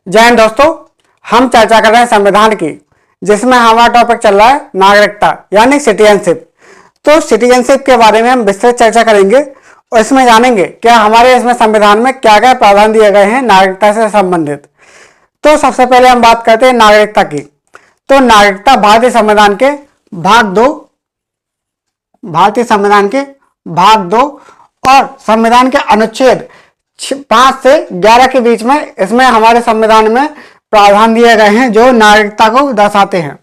जय हिंद दोस्तों, हम चर्चा कर रहे हैं संविधान की, जिसमें हमारा टॉपिक चल रहा है नागरिकता यानी सिटीजनशिप। तो सिटीजनशिप के बारे में हम विस्तृत चर्चा करेंगे और इसमें जानेंगे क्या हमारे इसमें संविधान में क्या क्या प्रावधान दिए गए हैं नागरिकता से संबंधित। तो सबसे पहले हम बात करते हैं नागरिकता की। तो नागरिकता भारतीय संविधान के भाग 2 और संविधान के अनुच्छेद 5 से 11 के बीच में इसमें हमारे संविधान में प्रावधान दिए गए हैं जो नागरिकता को दर्शाते हैं।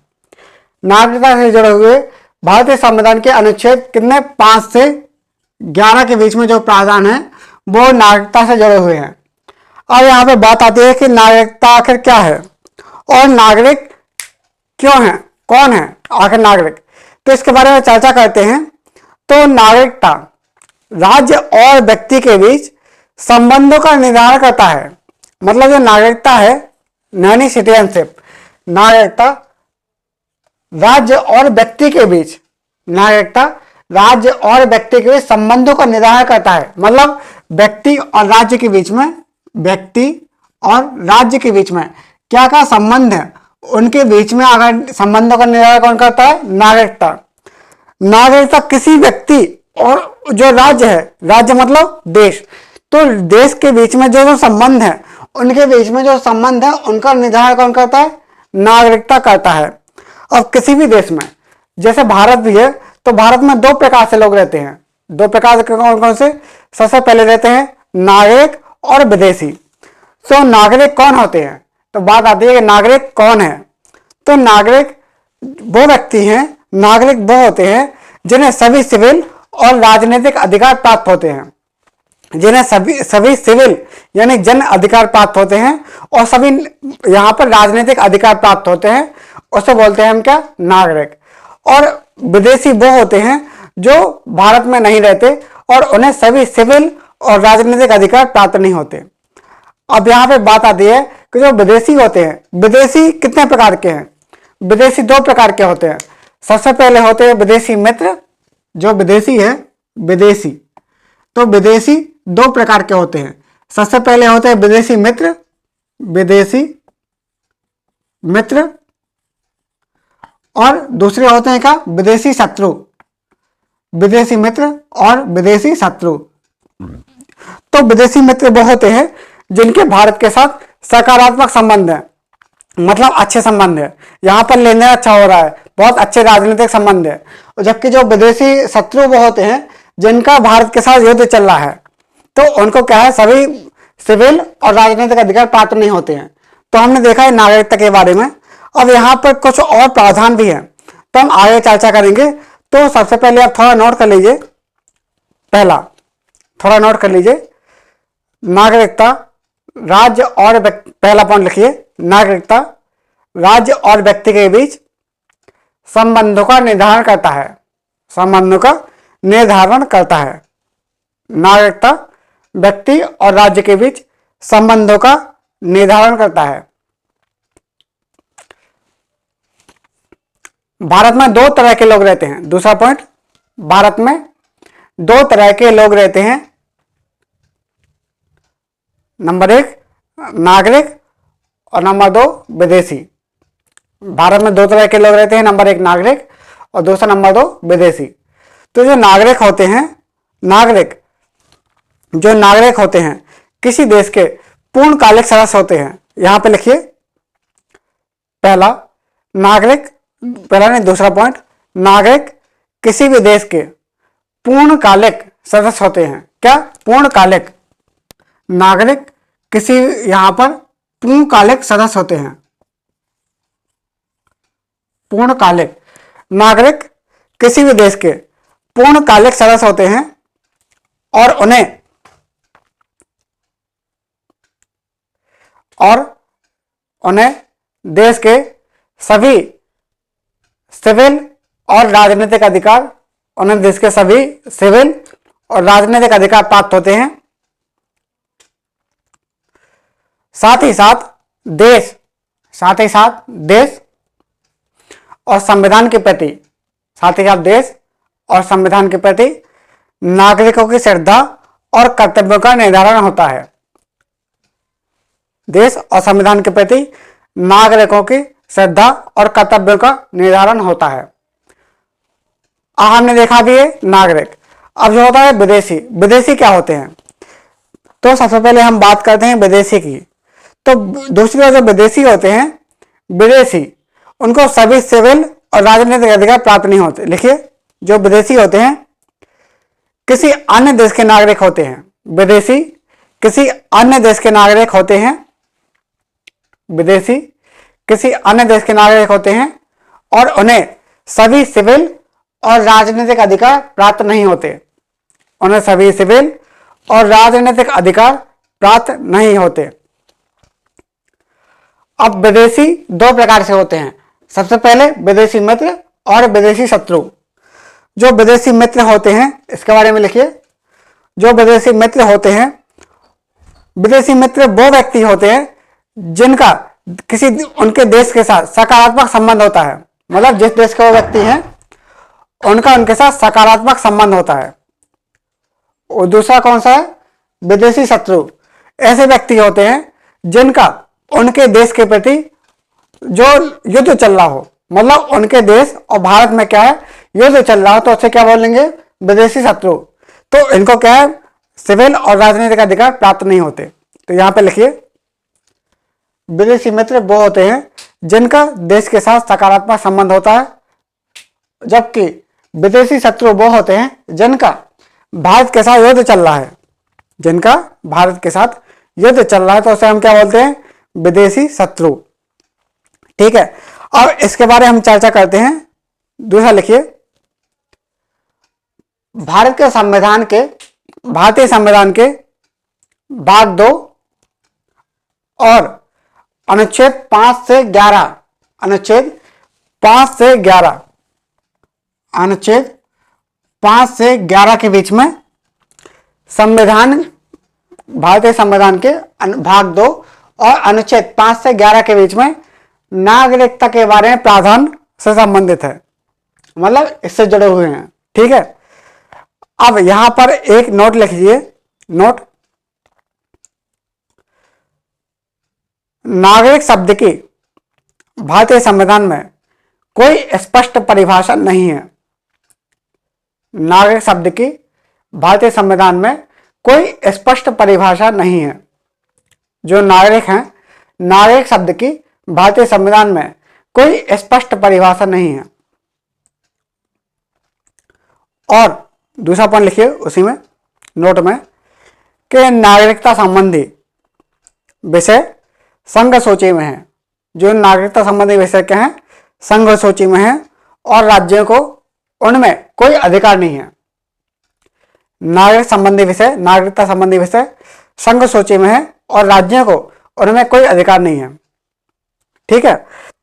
नागरिकता से जुड़े हुए भारतीय संविधान के अनुच्छेद कितने 5 से 11 के बीच में जो प्रावधान है वो नागरिकता से जुड़े हुए हैं। अब यहाँ पे बात आती है कि नागरिकता आखिर क्या है और नागरिक क्यों है, कौन है आखिर नागरिक। तो इसके बारे में चर्चा करते हैं। तो नागरिकता राज्य और व्यक्ति के बीच संबंधों का निर्धारण करता है। मतलब जो नागरिकता है यानी सिटीजनशिप, नागरिकता राज्य और व्यक्ति के बीच संबंधों का निर्धारण करता है। मतलब व्यक्ति और राज्य के बीच में क्या क्या संबंध है, उनके बीच में अगर संबंधों का निर्धारण कौन करता है, नागरिकता किसी व्यक्ति और जो राज्य है, राज्य मतलब देश, तो देश के बीच में जो संबंध है, उनके बीच में जो संबंध है उनका निर्धारण कौन करता है, नागरिकता करता है। अब किसी भी देश में, जैसे भारत भी है, तो भारत में 2 प्रकार से लोग रहते हैं। 2 प्रकार के कौन कौन से? सबसे पहले रहते हैं नागरिक और विदेशी। तो नागरिक कौन होते हैं? तो बात आती है कि नागरिक कौन है। तो नागरिक वो व्यक्ति हैं, नागरिक वो होते हैं जिन्हें सभी सिविल और राजनीतिक अधिकार प्राप्त होते हैं, जिन्हें सभी सिविल यानी जन अधिकार प्राप्त होते हैं और सभी यहाँ पर राजनीतिक अधिकार प्राप्त होते हैं, उसे बोलते हैं हम क्या, नागरिक। और विदेशी वो होते हैं जो भारत में नहीं रहते और उन्हें सभी सिविल और राजनीतिक अधिकार प्राप्त नहीं होते। अब यहाँ पे बात आती है कि जो विदेशी होते हैं, विदेशी कितने प्रकार के हैं? विदेशी 2 प्रकार के होते हैं। सबसे पहले होते हैं विदेशी मित्र। जो विदेशी है, तो विदेशी 2 प्रकार के होते हैं। सबसे पहले होते हैं विदेशी मित्र और दूसरे होते हैं क्या, विदेशी शत्रु। विदेशी मित्र और विदेशी शत्रु। तो विदेशी मित्र वो होते हैं जिनके भारत के साथ सकारात्मक संबंध है, मतलब अच्छे संबंध है, यहाँ पर लेन देन अच्छा हो रहा है, बहुत अच्छे राजनीतिक संबंध है। जबकि जो विदेशी शत्रु वो होते हैं जिनका भारत के साथ युद्ध चल रहा है, तो उनको क्या है, सभी सिविल और राजनीतिक अधिकार प्राप्त नहीं होते हैं। तो हमने देखा है नागरिकता के बारे में। अब यहाँ पर कुछ और प्रावधान भी हैं, तो हम आगे चर्चा करेंगे। तो सबसे पहले आप थोड़ा नोट कर लीजिए, नागरिकता राज्य और पहला पॉइंट लिखिए, नागरिकता राज्य और व्यक्ति के बीच संबंधों का निर्धारण करता है। नागरिकता व्यक्ति और राज्य के बीच संबंधों का निर्धारण करता है। भारत में 2 तरह के लोग रहते हैं। दूसरा पॉइंट, भारत में 2 तरह के लोग रहते हैं। नंबर 1 नागरिक और नंबर 2 विदेशी। भारत में 2 तरह के लोग रहते हैं, नंबर 1 नागरिक और दूसरा नंबर 2 विदेशी। तो जो नागरिक होते हैं किसी देश के पूर्णकालिक सदस्य होते हैं। यहां पे लिखिए, दूसरा पॉइंट, नागरिक किसी भी देश के पूर्णकालिक सदस्य होते हैं। क्या? पूर्णकालिक। नागरिक किसी यहां पर पूर्णकालिक सदस्य होते हैं। पूर्णकालिक नागरिक किसी भी देश के पूर्णकालिक सदस्य होते हैं और उन्हें देश के सभी सिविल और राजनीतिक अधिकार प्राप्त होते हैं। साथ ही साथ देश और संविधान के प्रति नागरिकों की श्रद्धा और कर्तव्यों का निर्धारण होता है। देश और संविधान के प्रति नागरिकों की श्रद्धा और कर्तव्यों का निर्धारण होता है। हमने देखा भी है नागरिक। अब जो होता है विदेशी, विदेशी क्या होते हैं? तो सबसे पहले हम बात करते हैं विदेशी की। तो दूसरी ओर जो विदेशी होते हैं, विदेशी उनको सभी सिविल और राजनीतिक अधिकार प्राप्त नहीं होते। लिखिए, जो विदेशी होते हैं किसी अन्य देश के नागरिक होते हैं। विदेशी किसी अन्य देश के नागरिक होते हैं, विदेशी किसी अन्य देश के नागरिक होते हैं और उन्हें सभी सिविल और राजनीतिक अधिकार प्राप्त नहीं होते। उन्हें सभी सिविल और राजनीतिक अधिकार प्राप्त नहीं होते। अब विदेशी दो प्रकार से होते हैं। सबसे पहले विदेशी मित्र और विदेशी शत्रु। जो विदेशी मित्र होते हैं इसके बारे में लिखिए। जो विदेशी मित्र होते हैं, विदेशी मित्र वो व्यक्ति होते हैं जिनका किसी उनके देश के साथ सकारात्मक संबंध होता है। मतलब जिस देश के वो व्यक्ति हैं उनका उनके साथ सकारात्मक संबंध होता है। और दूसरा कौन सा है? विदेशी शत्रु। ऐसे व्यक्ति होते हैं जिनका उनके देश के प्रति जो युद्ध चल रहा हो, मतलब उनके देश और भारत में क्या है, युद्ध चल रहा हो, तो उसे क्या बोलेंगे? विदेशी शत्रु। तो इनको क्या है? सिविल और राजनीतिक अधिकार प्राप्त नहीं होते। तो यहां पे लिखिए, विदेशी मित्र वो होते हैं जिनका देश के साथ सकारात्मक संबंध होता है, जबकि विदेशी शत्रु वो होते हैं जिनका भारत के साथ युद्ध चल रहा है। जिनका भारत के साथ युद्ध चल रहा है तो उसे हम क्या बोलते हैं? विदेशी शत्रु। ठीक है, अब इसके बारे में हम चर्चा करते हैं। दूसरा लिखिए, भारतीय संविधान के भाग 2 और अनुच्छेद 5 से 11, अनुच्छेद 5 से 11, अनुच्छेद 5 से 11 के बीच में भारतीय संविधान के भाग 2 और अनुच्छेद 5 से 11 के बीच में नागरिकता के बारे में प्रावधान से संबंधित है, मतलब इससे जुड़े हुए हैं। ठीक है, अब यहां पर एक नोट लिख लीजिए। नोट, नागरिक शब्द की भारतीय संविधान में कोई स्पष्ट परिभाषा नहीं है। नागरिक शब्द की भारतीय संविधान में कोई स्पष्ट परिभाषा नहीं है। जो नागरिक हैं, नागरिक शब्द की भारतीय संविधान में कोई स्पष्ट परिभाषा नहीं है। और दूसरा पॉइंट लिखिए उसी में, नोट में, कि नागरिकता संबंधी विषय संघ सूची में है। जो नागरिकता संबंधी विषय क्या है? संघ सूची में है और राज्यों को उनमें कोई अधिकार नहीं है। नागरिकता संबंधी विषय संघ सूची में है और राज्यों को उनमें कोई अधिकार नहीं है। ठीक है,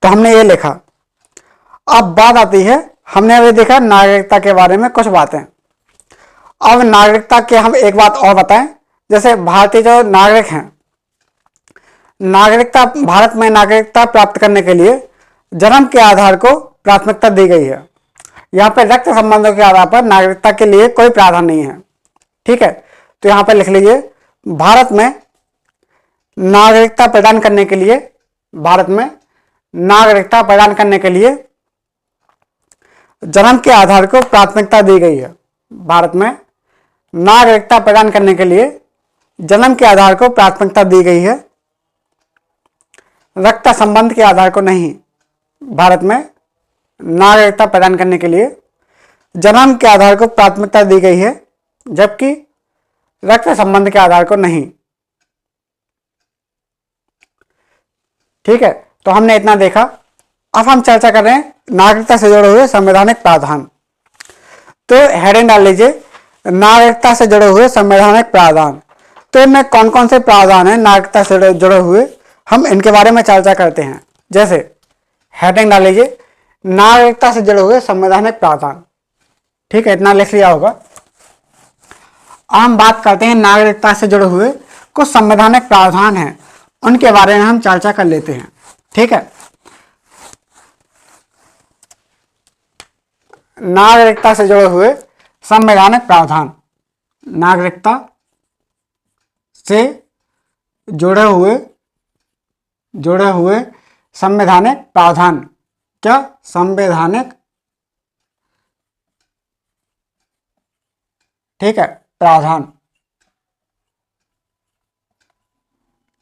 तो हमने ये लिखा। अब बात आती है, हमने अभी देखा नागरिकता के बारे में कुछ बातें। अब नागरिकता के हम एक बात और बताएं। जैसे भारतीय जो नागरिक हैं, भारत में नागरिकता प्राप्त करने के लिए जन्म के आधार को प्राथमिकता दी गई है। यहाँ पे रक्त संबंधों के आधार पर नागरिकता के लिए कोई प्रावधान नहीं है। ठीक है, तो यहाँ पे लिख लीजिए, भारत में नागरिकता प्रदान करने के लिए, भारत में नागरिकता प्रदान करने के लिए जन्म के आधार को प्राथमिकता दी गई है। भारत में नागरिकता प्रदान करने के लिए जन्म के आधार को प्राथमिकता दी गई है, रक्त संबंध के आधार को नहीं। भारत में नागरिकता प्रदान करने के लिए जन्म के आधार को प्राथमिकता दी गई है, जबकि रक्त संबंध के आधार को नहीं। ठीक है, तो हमने इतना देखा। अब हम चर्चा कर रहे हैं नागरिकता से जुड़े हुए संवैधानिक प्रावधान। तो हेडिंग डाल लीजिए, नागरिकता से जुड़े हुए संवैधानिक प्रावधान। तो इनमें कौन कौन से प्रावधान हैं नागरिकता से जुड़े हुए, हम इनके बारे में चर्चा करते हैं। जैसे हेडिंग डाल लीजिए, नागरिकता से जुड़े हुए संवैधानिक प्रावधान। ठीक है, इतना लिख लिया होगा। हम बात करते हैं नागरिकता से जुड़े हुए कुछ संवैधानिक प्रावधान हैं, उनके बारे में हम चर्चा कर लेते हैं। ठीक है, नागरिकता से जुड़े हुए संवैधानिक प्रावधान। नागरिकता से जुड़े हुए जुड़े हुए संवैधानिक प्रावधान। क्या? संवैधानिक, ठीक है, प्रावधान।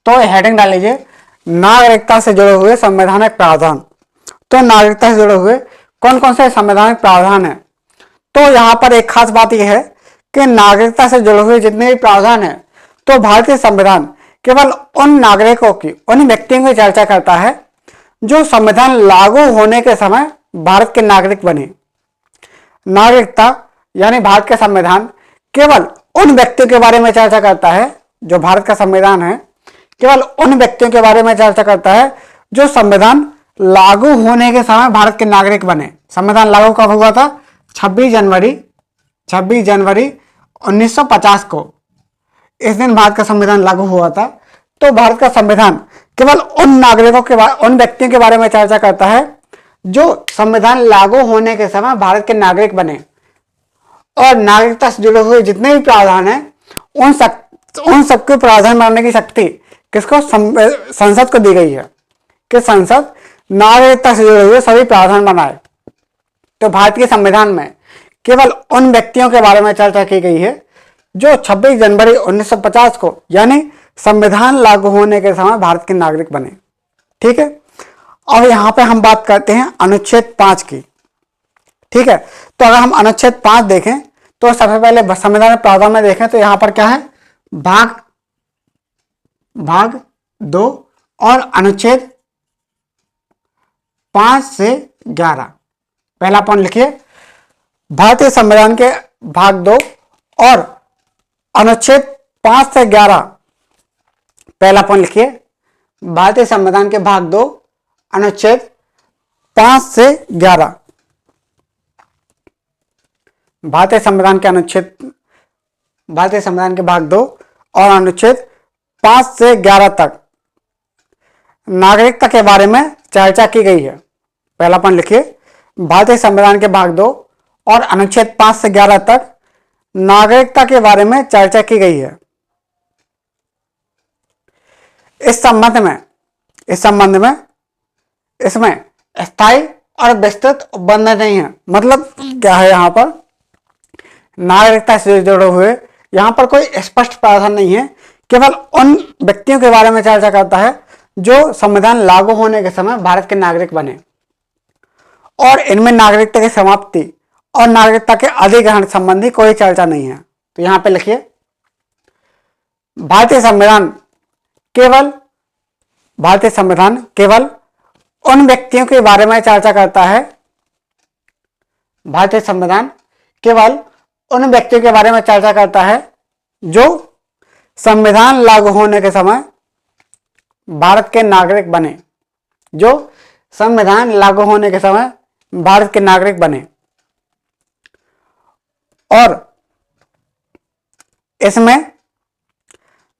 तो हेडिंग डाल लीजिए नागरिकता से जुड़े हुए संवैधानिक प्रावधान। तो नागरिकता से जुड़े हुए कौन कौन से संवैधानिक प्रावधान है? तो यहां पर एक खास बात यह है कि नागरिकता से जुड़े हुए जितने भी प्रावधान है तो भारतीय संविधान केवल उन नागरिकों की, उन व्यक्तियों की चर्चा करता है जो संविधान लागू होने के समय भारत के नागरिक बने। नागरिकता यानी भारत का संविधान केवल उन व्यक्तियों के बारे में चर्चा करता है, जो भारत का संविधान है केवल उन व्यक्तियों के बारे में चर्चा करता है जो संविधान लागू होने के समय भारत के नागरिक बने। संविधान लागू कब हुआ था? 26 जनवरी 1950 को, इस दिन भारत का संविधान लागू हुआ था। तो भारत का संविधान केवल उन नागरिकों के, उन व्यक्तियों के बारे में चर्चा करता है जो संविधान लागू होने के समय भारत के नागरिक बने। और नागरिकता से जुड़े हुए जितने भी प्रावधान हैं उन सबके प्रावधान बनाने की शक्ति किसको? संसद को दी गई है कि संसद नागरिकता से जुड़े हुए सभी प्रावधान बनाए। तो भारतीय संविधान में केवल उन व्यक्तियों के बारे में चर्चा की गई है जो 26 जनवरी 1950 को यानी संविधान लागू होने के समय भारत के नागरिक बने। ठीक है, अब यहां पे हम बात करते हैं अनुच्छेद 5 की। ठीक है, तो अगर हम अनुच्छेद 5 देखें तो सबसे पहले संविधान प्रावधान में देखें तो यहां पर क्या है? भाग 2 और अनुच्छेद 5 से 11। पहला पॉइंट लिखिए, भारतीय संविधान के भाग 2 और अनुच्छेद 5 से 11। पहला पॉइंट लिखिए, भारतीय संविधान के भाग 2 अनुच्छेद 5 से 11। भारतीय संविधान के भाग 2 और अनुच्छेद 5 से 11 तक नागरिकता के बारे में चर्चा की गई है। पहला पॉइंट लिखिए, भारतीय संविधान के भाग 2 और अनुच्छेद 5 से 11 तक नागरिकता के बारे में चर्चा की गई है। इस संबंध में इसमें स्थायी और विस्तृत बंधन नहीं है। मतलब क्या है? यहां पर नागरिकता से जुड़े हुए यहां पर कोई स्पष्ट प्रावधान नहीं है, केवल उन व्यक्तियों के बारे में चर्चा करता है जो संविधान लागू होने के समय भारत के नागरिक बने। और इनमें नागरिकता की समाप्ति और नागरिकता के अधिग्रहण संबंधी कोई चर्चा नहीं है। तो यहां पे लिखिए, भारतीय संविधान केवल उन व्यक्तियों के बारे में चर्चा करता है। भारतीय संविधान केवल उन व्यक्तियों के बारे में चर्चा करता है जो संविधान लागू होने के समय भारत के नागरिक बने। जो संविधान लागू होने के समय भारत के नागरिक बने। और इसमें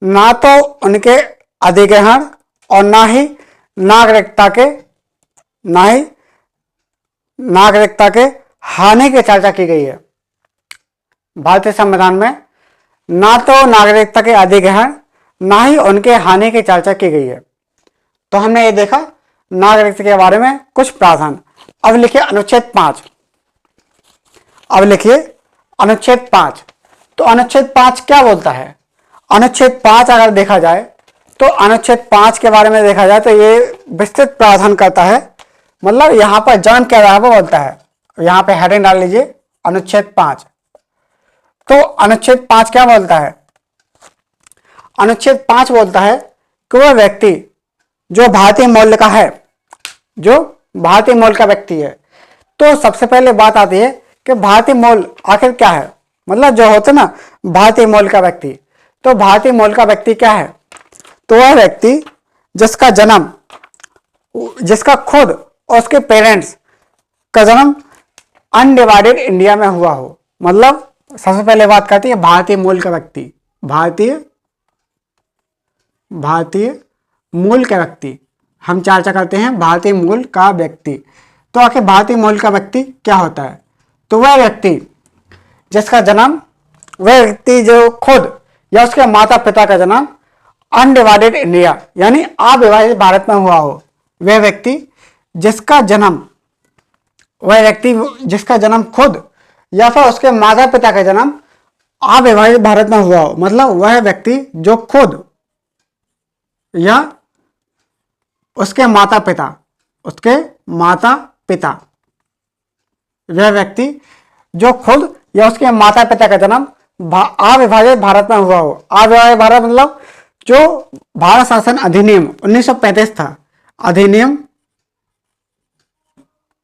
ना तो उनके अधिग्रहण और ना ही नागरिकता के हानि की चर्चा की गई है। भारतीय संविधान में ना तो नागरिकता के अधिग्रहण ना ही उनके हानि की चर्चा की गई है। तो हमने ये देखा नागरिकता के बारे में कुछ प्रावधान। अब लिखिए अनुच्छेद 5। तो अनुच्छेद 5 क्या बोलता है? अनुच्छेद 5 अगर देखा जाए तो अनुच्छेद 5 के बारे में देखा जाए तो ये विस्तृत प्रावधान करता है। मतलब यहां पर जन्म क्या रहा है वो बोलता है। यहां पे हेडिंग डाल लीजिए अनुच्छेद 5। तो अनुच्छेद 5 क्या बोलता है? अनुच्छेद 5 बोलता है कि वह व्यक्ति जो भारतीय मूल का है, जो भारतीय मूल का व्यक्ति है। तो सबसे पहले बात आती है कि भारतीय मूल आखिर क्या है? मतलब जो होता है ना भारतीय मूल का व्यक्ति। तो भारतीय मूल का व्यक्ति क्या है? तो वह व्यक्ति जिसका जन्म, जिसका खुद और उसके पेरेंट्स का जन्म अनडिवाइडेड इंडिया में हुआ हो। मतलब सबसे पहले बात करती है भारतीय मूल का व्यक्ति। भारतीय मूल का व्यक्ति, हम चर्चा करते हैं भारतीय मूल का व्यक्ति। तो आखिर भारतीय मूल का व्यक्ति क्या होता है? तो वह व्यक्ति जिसका जन्म, वह व्यक्ति जो खुद या उसके माता पिता का जन्म अनडिवाइडेड इंडिया यानी अविभाजित भारत में हुआ हो, वह व्यक्ति जिसका जन्म खुद या फिर उसके माता पिता का जन्म अविभाजित भारत में हुआ हो, मतलब वह व्यक्ति जो खुद या उसके माता पिता, वह व्यक्ति जो खुद या उसके माता पिता का जन्म अविभाजित भारत में हुआ हो। अविभाजित भारत मतलब जो भारत शासन अधिनियम 1935 था, अधिनियम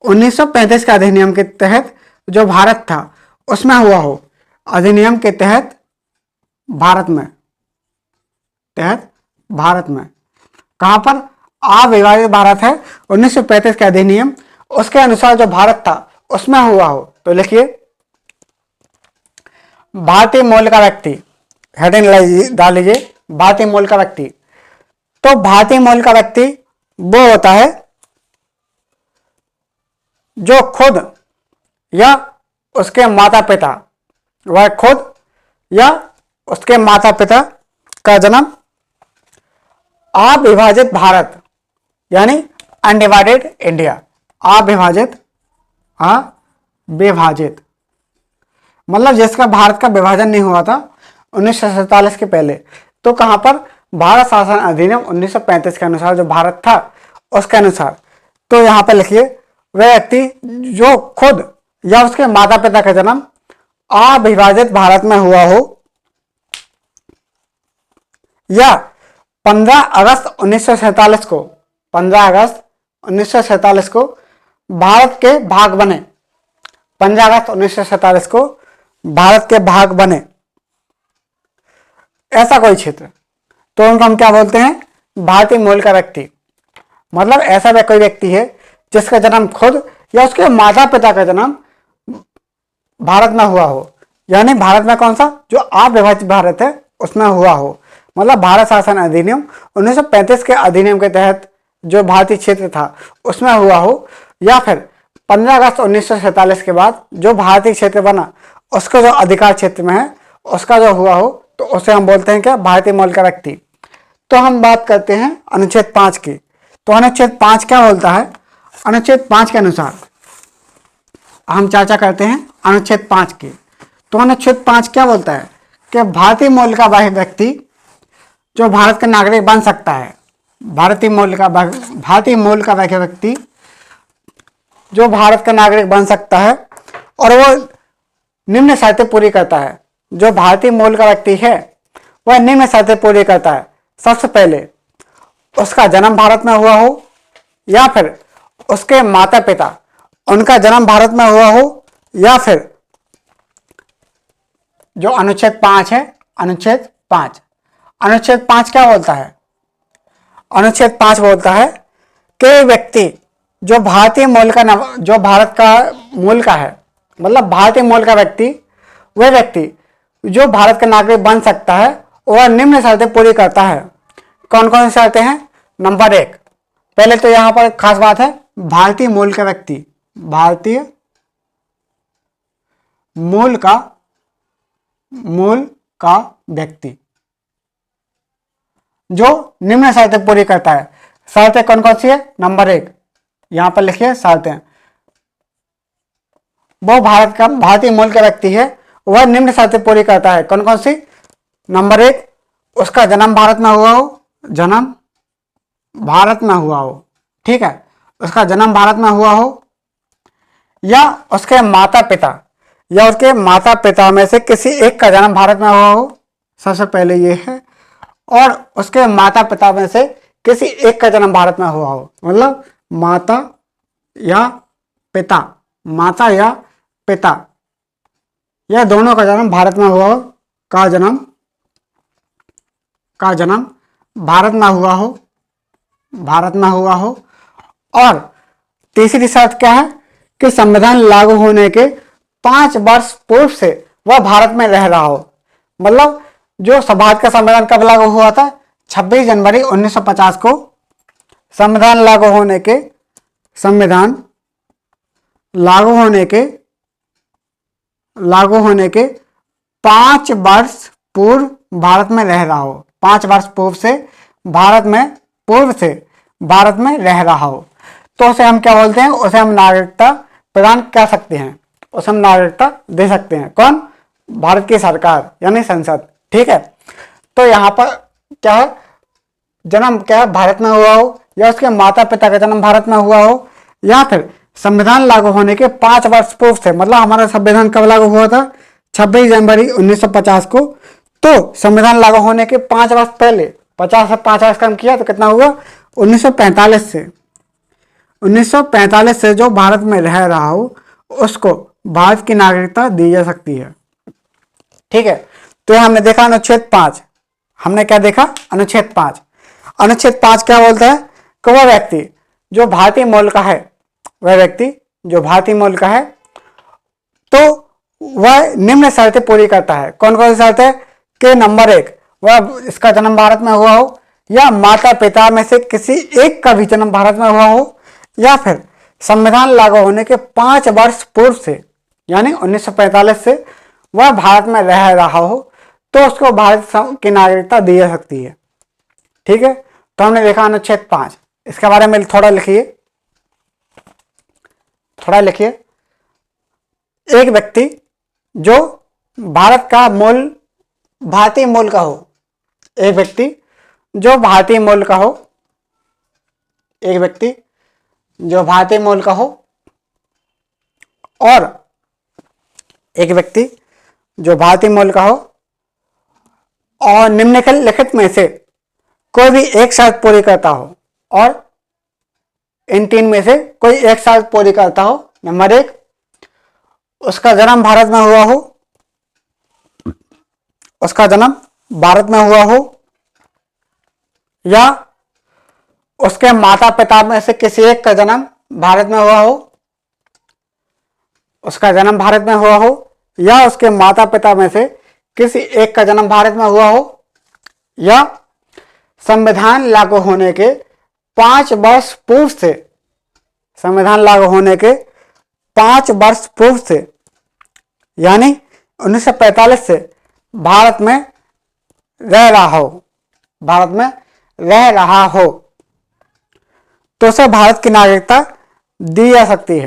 1935 के अधिनियम के तहत जो भारत था उसमें हुआ हो, अधिनियम के तहत भारत में कहां पर अविभाजित भारत है 1935 के अधिनियम, उसके अनुसार जो भारत था उसमें हुआ हो। तो लिखिए भारतीय मूल का व्यक्ति, हेडिंग डाल लीजिए भारतीय मूल का व्यक्ति। तो भारतीय मूल का व्यक्ति वो होता है जो खुद या उसके माता पिता, वह खुद या उसके माता पिता का जन्म अविभाजित भारत यानी अनडिवाइडेड इंडिया, अविभाजित मतलब जिसका भारत का विभाजन नहीं हुआ था 1947 के पहले। तो कहां पर भारत शासन अधिनियम 1935 के अनुसार जो भारत था उसके अनुसार। तो यहां पर लिखिए वह व्यक्ति जो खुद या उसके माता पिता का जन्म अविभाजित भारत में हुआ हो या 15 अगस्त 1947 को 15 अगस्त 1947 को भारत के भाग बने, 15 अगस्त 1947 को भारत के भाग बने ऐसा कोई क्षेत्र, तो उनको हम क्या बोलते हैं, भारतीय मूल का व्यक्ति। मतलब ऐसा कोई व्यक्ति है जिसका जन्म खुद या उसके माता पिता का जन्म भारत में हुआ हो, यानी भारत में कौन सा, जो अविभाजित भारत है उसमें हुआ हो। मतलब भारत शासन अधिनियम 1935 के अधिनियम के तहत जो भारतीय क्षेत्र था उसमें हुआ हो, या फिर 15 अगस्त 1947 के बाद जो भारतीय क्षेत्र बना उसका जो अधिकार क्षेत्र में है उसका जो हुआ हो, तो उसे हम बोलते हैं क्या, भारतीय मूल का व्यक्ति। तो हम बात करते हैं अनुच्छेद 5 की। तो अनुच्छेद 5 क्या बोलता है, अनुच्छेद 5 के अनुसार हम चर्चा करते हैं अनुच्छेद 5 की। तो अनुच्छेद 5 क्या बोलता है कि भारतीय मूल का व्यक्ति जो भारत का नागरिक बन सकता है, भारतीय मूल का व्यक्ति जो भारत का नागरिक बन सकता है और वो निम्न शर्तें पूरी करता है। जो भारतीय मूल का व्यक्ति है वह निम्न शर्तें पूरी करता है। सबसे पहले उसका जन्म भारत में हुआ हो, या फिर उसके माता पिता उनका जन्म भारत में हुआ हो, या फिर जो अनुच्छेद 5 है, अनुच्छेद 5 क्या बोलता है, अनुच्छेद 5 बोलता है कि व्यक्ति जो भारतीय मूल का जो भारत का मूल का है, मतलब भारतीय मूल का व्यक्ति, वह व्यक्ति जो भारत का नागरिक बन सकता है वह निम्न शर्तें पूरी करता है। कौन कौन सी शर्तें हैं, नंबर 1, पहले तो यहां पर खास बात है, भारतीय मूल का व्यक्ति, भारतीय मूल का व्यक्ति जो निम्न शर्तें पूरी करता है। शर्तें कौन कौन सी है, नंबर 1 यहां पर लिखिए शर्तें, वो भारतीय मूल का व्यक्ति है, वह निम्न शर्तें पूरी करता है। कौन कौन सी, नंबर 1 उसका जन्म भारत में हुआ हो, जन्म भारत में हुआ हो, ठीक है, उसका जन्म भारत में हुआ हो, या उसके माता पिता में से किसी एक का जन्म भारत में हुआ हो, सबसे पहले ये है, और उसके माता पिता में से किसी एक का जन्म भारत में हुआ हो, मतलब माता या पिता या दोनों का जन्म भारत में हुआ हो, का जन्म भारत में हुआ हो। और तीसरी शर्त क्या है कि संविधान लागू होने के 5 वर्ष पूर्व से वह भारत में रह रहा हो। मतलब जो भारत का संविधान कब लागू हुआ था, 26 जनवरी 1950 को संविधान लागू होने के 5 वर्ष पूर्व भारत में रह रहा हो, 5 वर्ष पूर्व से भारत में रह रहा हो, तो उसे हम क्या बोलते हैं, उसे हम नागरिकता प्रदान कर सकते हैं, उसे हम नागरिकता दे सकते हैं। कौन? भारत की सरकार यानी संसद। ठीक है, तो यहाँ पर क्या है, जन्म क्या है, भारत में हुआ हो, या उसके माता पिता का जन्म भारत में हुआ हो, या फिर संविधान लागू होने के 5 वर्ष पूर्व से, मतलब हमारा संविधान कब लागू हुआ था, 26 जनवरी 1950 को, तो संविधान लागू होने के 5 वर्ष पहले, 50 से 5 वर्ष कम किया तो कितना हुआ, 1945 से जो भारत में रह रहा हो उसको भारत की नागरिकता दी जा सकती है। ठीक है, तो हमने देखा अनुच्छेद 5। हमने क्या देखा? अनुच्छेद 5। अनुच्छेद 5 क्या बोलता है कि वह व्यक्ति जो भारतीय मूल का है, वह व्यक्ति जो भारतीय मूल का है, तो वह निम्न शर्तें पूरी करता है। कौन कौन सी शर्तें? कि नंबर 1, वह इसका जन्म भारत में हुआ हो, या माता पिता में से किसी एक का भी जन्म भारत में हुआ हो, या फिर संविधान लागू होने के 5 वर्ष पूर्व से यानी 1945 से वह भारत में रह रहा हो, तो उसको भारत की नागरिकता दी जा सकती है। ठीक है, तो हमने देखा अनुच्छेद 5। इसके बारे में थोड़ा लिखिए। एक व्यक्ति जो भारतीय मूल का हो, एक व्यक्ति जो भारतीय मूल का हो, एक व्यक्ति जो भारतीय मूल का हो, और एक व्यक्ति जो भारतीय मूल का हो, और निम्नलिखित में से कोई भी एक शर्त पूरी करता हो, और इन 3 में से कोई एक शर्त पूरी करता हो। नंबर 1, उसका जन्म भारत में हुआ हो, उसका जन्म भारत में हुआ हो, या उसके माता पिता में से किसी एक का जन्म भारत में हुआ हो, उसका जन्म भारत में हुआ हो, या उसके माता पिता में से किसी एक का जन्म भारत में हुआ हो, या संविधान लागू होने के 5 वर्ष पूर्व से, संविधान लागू होने के 5 वर्ष पूर्व से यानी 1945 से भारत में रह रहा हो, तो उसे भारत की नागरिकता दी जा सकती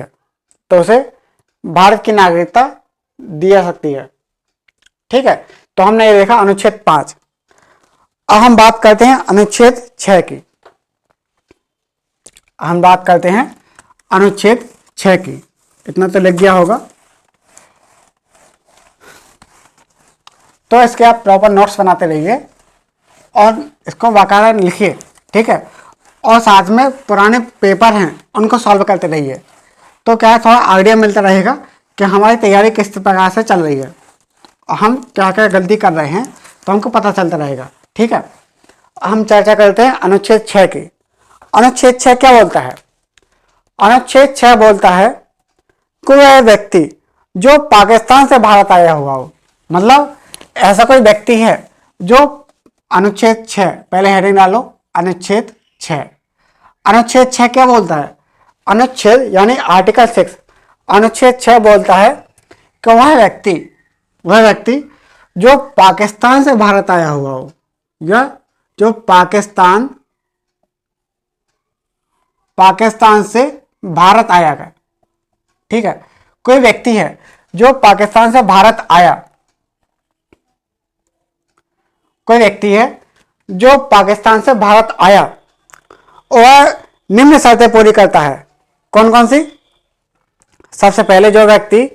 है। ठीक है, तो हमने ये देखा अनुच्छेद 5। अब हम बात करते हैं अनुच्छेद 6 की। इतना तो लग गया होगा, तो इसके आप प्रॉपर नोट्स बनाते रहिए और इसको बाकायदा लिखिए। ठीक है, और साथ में पुराने पेपर हैं उनको सॉल्व करते रहिए, तो क्या है, थोड़ा आइडिया मिलता रहेगा कि हमारी तैयारी किस प्रकार से चल रही है, हम क्या क्या गलती कर रहे हैं, तो हमको पता चलता रहेगा। ठीक है, हम चर्चा करते हैं अनुच्छेद 6 की। अनुच्छेद 6 क्या बोलता है? अनुच्छेद 6 बोलता है कि वह व्यक्ति जो पाकिस्तान से भारत आया हुआ हो, मतलब ऐसा कोई व्यक्ति है जो, अनुच्छेद 6 पहले हेडिंग डालो, अनुच्छेद 6। अनुच्छेद 6 क्या बोलता है? अनुच्छेद यानी आर्टिकल 6, अनुच्छेद 6 बोलता है कि वह व्यक्ति जो पाकिस्तान से भारत आया हुआ हो, या जो पाकिस्तान से भारत आया है। ठीक है, कोई व्यक्ति है जो पाकिस्तान से भारत आया, और निम्न शर्तें पूरी करता है। कौन कौन सी? सबसे पहले जो व्यक्ति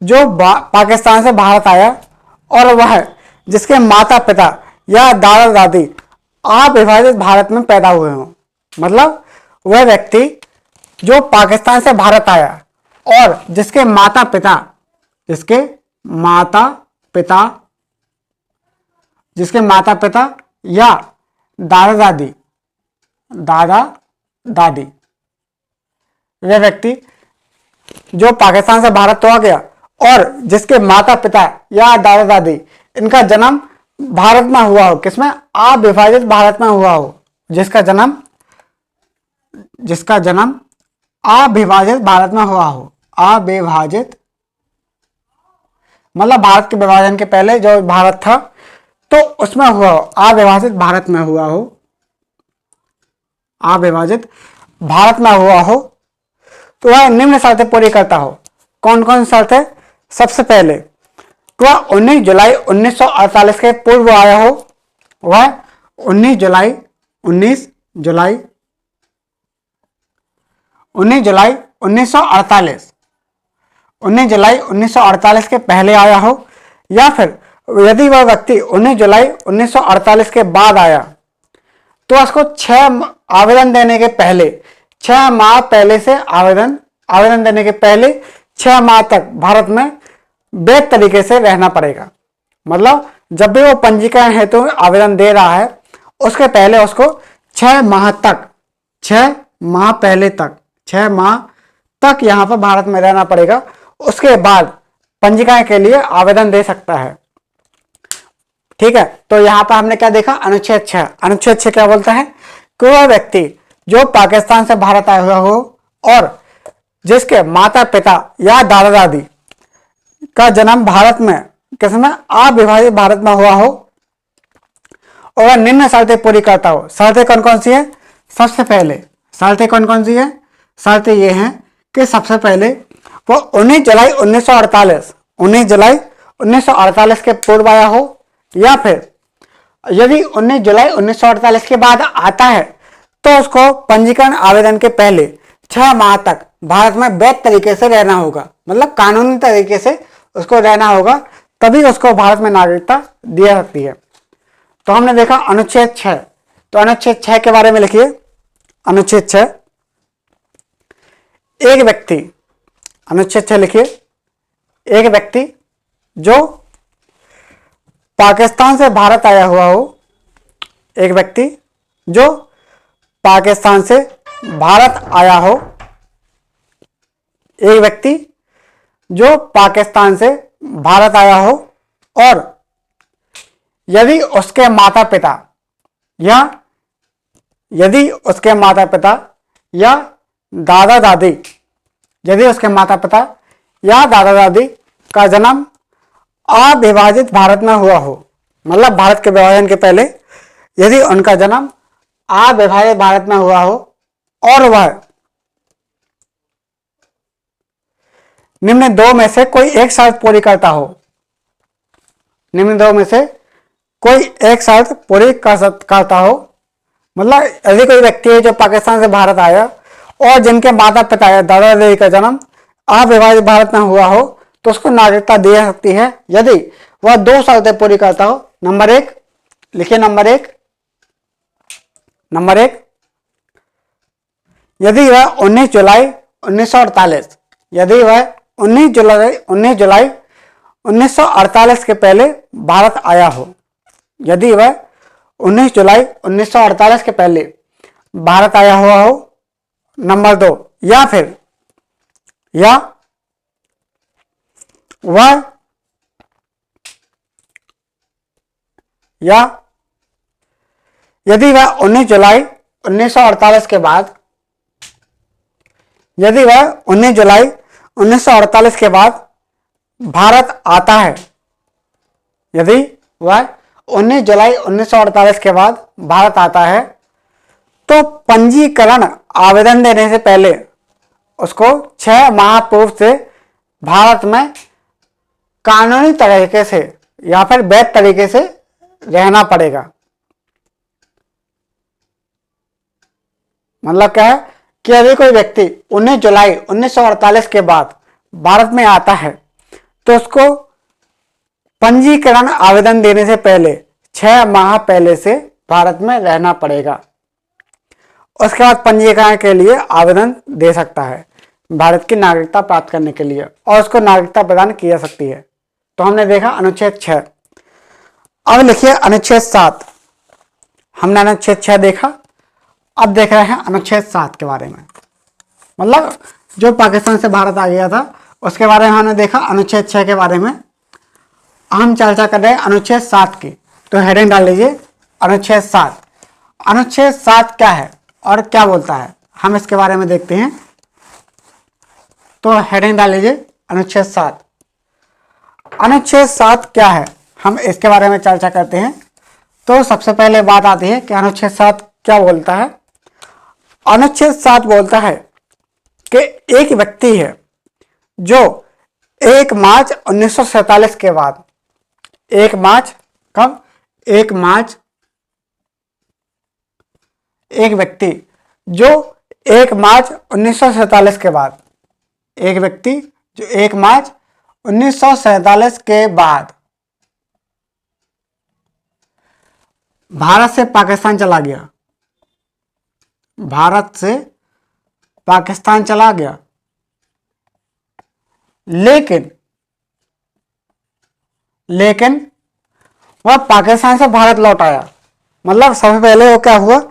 जो पाकिस्तान से भारत आया और वह जिसके माता पिता या दादा दादी अविभाजित भारत में पैदा हुए हों, मतलब वह व्यक्ति जो पाकिस्तान से भारत आया और जिसके माता पिता या दादा दादी, वह व्यक्ति जो पाकिस्तान से भारत तो आ गया और जिसके माता पिता या दादा दादी इनका जन्म भारत में हुआ हो, किसमें? अविभाजित भारत में हुआ हो, जिसका जन्म अविभाजित भारत में हुआ हो। अविभाजित मतलब भारत के विभाजन के पहले जो भारत था, तो उसमें हुआ हो, अविभाजित भारत में हुआ हो, अविभाजित भारत में हुआ हो, तो वह निम्न शर्तें पूरी करता हो। कौन कौन शर्तें? सबसे पहले तो वह 19 जुलाई 1948 के पूर्व आया हो, वह 19 जुलाई 1948 के पहले आया हो, या फिर यदि वह व्यक्ति 19 जुलाई 1948 के बाद आया तो उसको 6 आवेदन देने के पहले 6 माह पहले से आवेदन देने के पहले 6 माह तक भारत में वैध तरीके से रहना पड़ेगा। मतलब जब भी वो पंजीकरण हेतु आवेदन दे रहा है उसके पहले उसको 6 माह तक 6 माह पहले तक 6 माह तक यहाँ पर भारत में रहना पड़ेगा। उसके बाद पंजीकरण के लिए आवेदन दे सकता है। ठीक है, तो यहाँ पर हमने क्या देखा? अनुच्छेद 6। अनुच्छेद 6 क्या बोलता है कि वह व्यक्ति जो पाकिस्तान से भारत आया हुआ हो और जिसके माता पिता या दादा दादी का जन्म भारत में किसमें अविभाजित भारत में हुआ हो और वह निम्न शर्तें पूरी करता हो। शर्तें कौन कौन सी है? सबसे पहले शर्तें कौन कौन सी है? शर्तें ये हैं कि सबसे पहले वो 19 जुलाई 1948 के पूर्व आया हो, या फिर यदि 19 जुलाई 1948 के बाद आता है तो उसको पंजीकरण आवेदन के पहले 6 माह तक भारत में वैध तरीके से रहना होगा। मतलब कानूनी तरीके से उसको रहना होगा, तभी उसको भारत में नागरिकता दी जा सकती है। तो हमने देखा अनुच्छेद 6। तो अनुच्छेद 6 के बारे में लिखिए। अनुच्छेद 6, एक व्यक्ति, अनुच्छेद 6 लिखिए, एक व्यक्ति जो पाकिस्तान से भारत आया हुआ हो, एक व्यक्ति जो पाकिस्तान से भारत आया हो, एक व्यक्ति जो पाकिस्तान से भारत आया हो और यदि उसके माता पिता या दादा दादी, यदि उसके माता पिता या दादा दादी का जन्म अविभाजित भारत में हुआ हो, मतलब भारत के विभाजन के पहले यदि उनका जन्म अविभाजित भारत में हुआ हो और वह निम्न दो में से कोई एक शर्त पूरी करता हो, निम्न दो में से कोई एक शर्त पूरी करता हो, मतलब यदि कोई व्यक्ति है जो पाकिस्तान से भारत आया और जिनके माता पिता या दादा दादी का जन्म अविभाजित भारत में हुआ हो तो उसको नागरिकता दी जा सकती है यदि वह 2 शर्तें पूरी करता हो। नंबर 1 लिखिए, नंबर एक, यदि वह 19 जुलाई 1948 यदि वह 19 जुलाई 1948 के पहले भारत आया हो, यदि वह 19 जुलाई 1948 के पहले भारत आया हुआ हो। नंबर 2, या फिर यदि वह 19 जुलाई 1948 के बाद यदि वह 19 जुलाई 1948 के बाद भारत आता है, यदि वह 19 जुलाई 1948 के बाद भारत आता है तो पंजीकरण आवेदन देने से पहले उसको 6 माह पूर्व से भारत में कानूनी तरीके से या फिर वैध तरीके से रहना पड़ेगा। मतलब क्या है कि यदि कोई व्यक्ति 19 जुलाई 1948 के बाद भारत में आता है तो उसको पंजीकरण आवेदन देने से पहले 6 माह पहले से भारत में रहना पड़ेगा। उसके बाद पंजीकरण के लिए आवेदन दे सकता है भारत की नागरिकता प्राप्त करने के लिए और उसको नागरिकता प्रदान की जा सकती है। तो हमने देखा अनुच्छेद 6। अब लिखिए अनुच्छेद 7। हमने अनुच्छेद 6 देखा, अब देख रहे हैं अनुच्छेद 7 के बारे में। मतलब जो पाकिस्तान से भारत आ गया था उसके बारे में हमने देखा। अनुच्छेद 6 के बारे में हम चर्चा कर रहे हैं अनुच्छेद 7 की। तो हेडिंग डाल लीजिए अनुच्छेद 7। अनुच्छेद 7 क्या है और क्या बोलता है, हम इसके बारे में देखते हैं। तो हेडिंग डाल लीजिए अनुच्छेद 7। अनुच्छेद 7 क्या है, हम इसके बारे में चर्चा करते हैं। तो सबसे पहले बात आती है कि अनुच्छेद 7 क्या बोलता है। अनुच्छेद 7 बोलता है कि एक व्यक्ति है जो 1 मार्च 1947 के बाद, 1 मार्च कब, 1 मार्च, एक व्यक्ति जो 1 मार्च 1947 के बाद, एक व्यक्ति जो 1 मार्च 1947 के बाद भारत से पाकिस्तान चला गया, भारत से पाकिस्तान चला गया, लेकिन वह पाकिस्तान से भारत लौट आया। मतलब सबसे पहले वो क्या हुआ,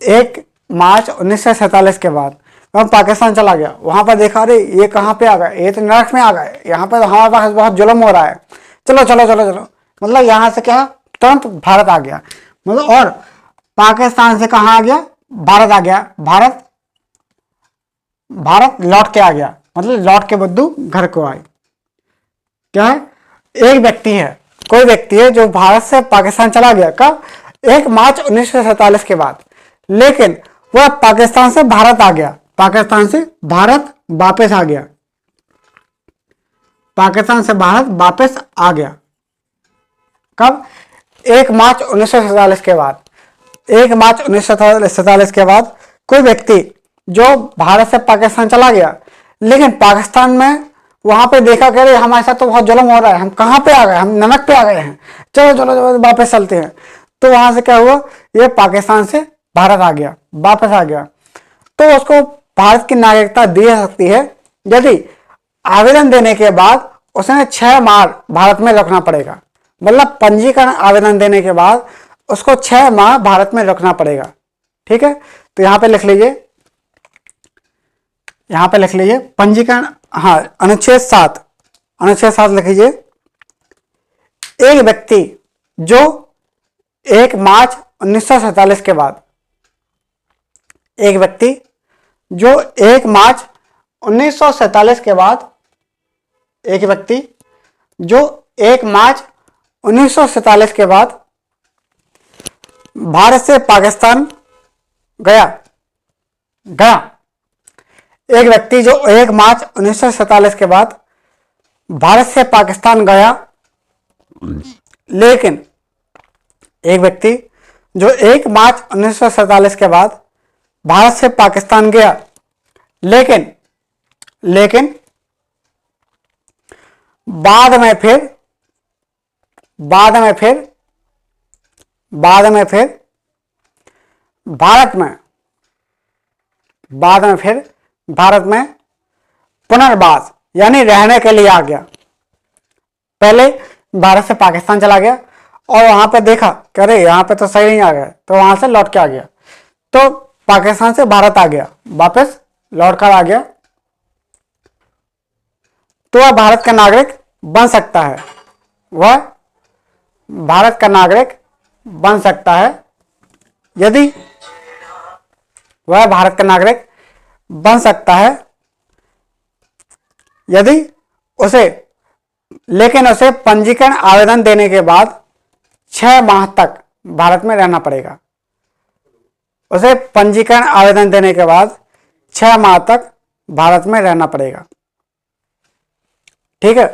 1 मार्च 1947 के बाद वह पाकिस्तान चला गया, वहां पर देखा अरे ये कहाँ पे आ गए, ये तो नरक में आ गए, यहाँ पर हमारे पास बहुत जुल्म हो रहा है, चलो चलो चलो चलो, मतलब यहाँ से क्या तुरंत भारत आ गया। मतलब और पाकिस्तान से कहाँ आ गया, भारत आ गया, भारत लौट के आ गया, मतलब लौट के बुद्धू घर को आए। क्या है, एक व्यक्ति है, कोई व्यक्ति है जो भारत से पाकिस्तान चला गया, कब, 1 मार्च 1947 के बाद, लेकिन वह पाकिस्तान से भारत आ गया, पाकिस्तान से भारत वापस आ गया, पाकिस्तान से भारत वापस आ गया, कब, 1 मार्च 1947 के बाद। 1 मार्च 1947 के बाद कोई व्यक्ति जो भारत से पाकिस्तान चला गया, लेकिन पाकिस्तान में वहां पे देखा कि अरे हमारे साथ तो बहुत जुल्म हो रहा है, हम कहाँ पे आ गए, हम नमक पे आ गए हैं, चलो चलो चलो वापस चलते हैं। तो वहां से क्या हुआ, ये पाकिस्तान से भारत आ गया, वापस आ गया, तो उसको भारत की नागरिकता दी जा सकती है यदि आवेदन देने के बाद उसने 6 माह भारत में रुकना पड़ेगा। मतलब पंजीकरण आवेदन देने के बाद उसको 6 माह भारत में रुकना पड़ेगा। ठीक है, तो यहां पे लिख लीजिए, यहां पे लिख लीजिए पंजीकरण, हाँ, अनुच्छेद 7 लिख लीजिए। एक व्यक्ति जो 1 मार्च 1947 के बाद, एक व्यक्ति जो 1 मार्च 1947 के बाद, एक व्यक्ति जो 1 मार्च 1947 के बाद भारत से पाकिस्तान गया, एक व्यक्ति जो 1 मार्च 1947 के बाद भारत से पाकिस्तान गया, लेकिन एक व्यक्ति जो 1 मार्च 1947 के बाद भारत से पाकिस्तान गया, लेकिन बाद में फिर भारत में पुनर्वास यानी रहने के लिए आ गया। पहले भारत से पाकिस्तान चला गया और वहां पे देखा कि अरे यहाँ पे तो सही नहीं आ गया, तो वहां से लौट के आ गया, तो पाकिस्तान से भारत आ गया, वापस लौट कर आ गया, तो वह भारत का नागरिक बन सकता है, वह भारत का नागरिक बन सकता है यदि वह भारत का नागरिक बन सकता है यदि उसे, लेकिन उसे पंजीकरण आवेदन देने के बाद 6 माह तक भारत में रहना पड़ेगा। उसे पंजीकरण आवेदन देने के बाद 6 माह तक भारत में रहना पड़ेगा। ठीक है,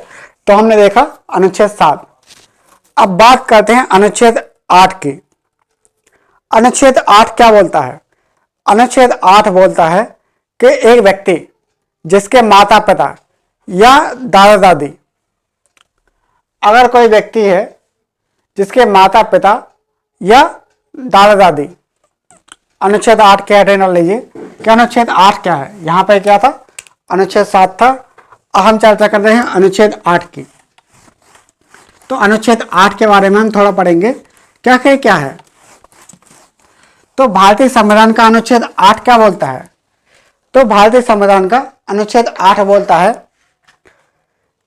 तो हमने देखा अनुच्छेद 7। अब बात करते हैं अनुच्छेद 8 की। अनुच्छेद 8 क्या बोलता है? अनुच्छेद 8 बोलता है कि एक व्यक्ति जिसके माता पिता या दादा दादी, अगर कोई व्यक्ति है जिसके माता पिता या दादा दादी, अनुच्छेद 8 के अटेंड लीजिए कि अनुच्छेद 8 क्या है। यहां पर क्या था? अनुच्छेद 7 था। अब हम चर्चा कर रहे हैं अनुच्छेद 8 की। तो अनुच्छेद 8 के बारे में हम थोड़ा पढ़ेंगे क्या है। तो भारतीय संविधान का अनुच्छेद 8 क्या बोलता है? तो भारतीय संविधान का अनुच्छेद 8 बोलता है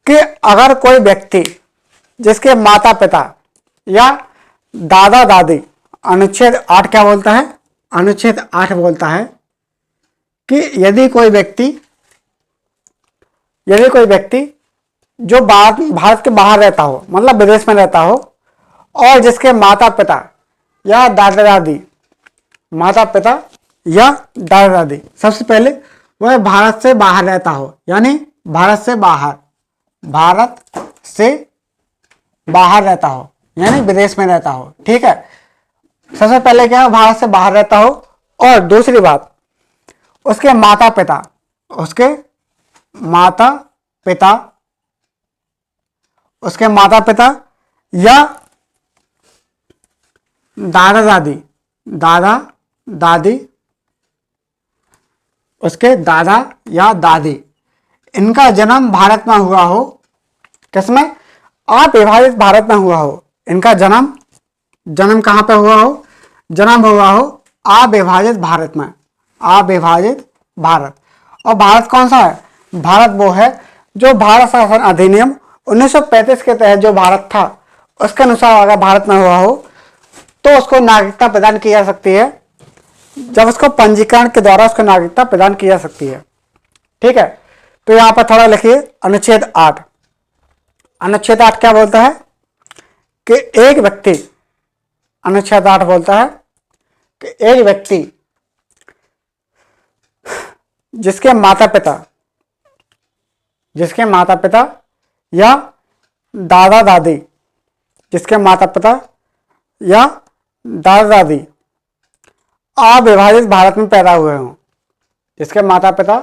कि अगर कोई व्यक्ति जिसके माता पिता या दादा दादी, अनुच्छेद 8 क्या बोलता है? अनुच्छेद 8 बोलता है कि यदि कोई व्यक्ति जो भारत के बाहर रहता हो, मतलब विदेश में रहता हो, और जिसके माता पिता या दादा दादी, माता पिता या दादा दादी। सबसे पहले वह भारत से बाहर रहता हो, यानी भारत से बाहर, भारत से बाहर रहता हो यानी विदेश में रहता हो। ठीक है, सबसे पहले क्या है, भारत से बाहर रहता हो। और दूसरी बात, उसके माता पिता, उसके माता पिता, उसके माता पिता या दादा दादी, दादा दादी, उसके दादा या दादी, इनका जन्म भारत में हुआ हो। किसमें? अविभाजित भारत में हुआ हो। इनका जन्म कहां पे हुआ हो? जन्म हुआ हो अविभाजित भारत में, अविभाजित भारत। और भारत कौन सा है? भारत वो है जो भारत शासन अधिनियम 1935 के तहत जो भारत था उसके अनुसार अगर भारत में हुआ हो तो उसको नागरिकता प्रदान की जा सकती है, जब उसको पंजीकरण के द्वारा उसको नागरिकता प्रदान की जा सकती है। ठीक है, तो यहां पर थोड़ा लिखिए अनुच्छेद 8। अनुच्छेद 8 क्या बोलता है कि एक व्यक्ति, अनुच्छेद 8 बोलता है कि एक व्यक्ति जिसके माता पिता या दादा दादी, जिसके माता पिता या दादा दादी अविभाजित भारत में पैदा हुए हों, जिसके माता पिता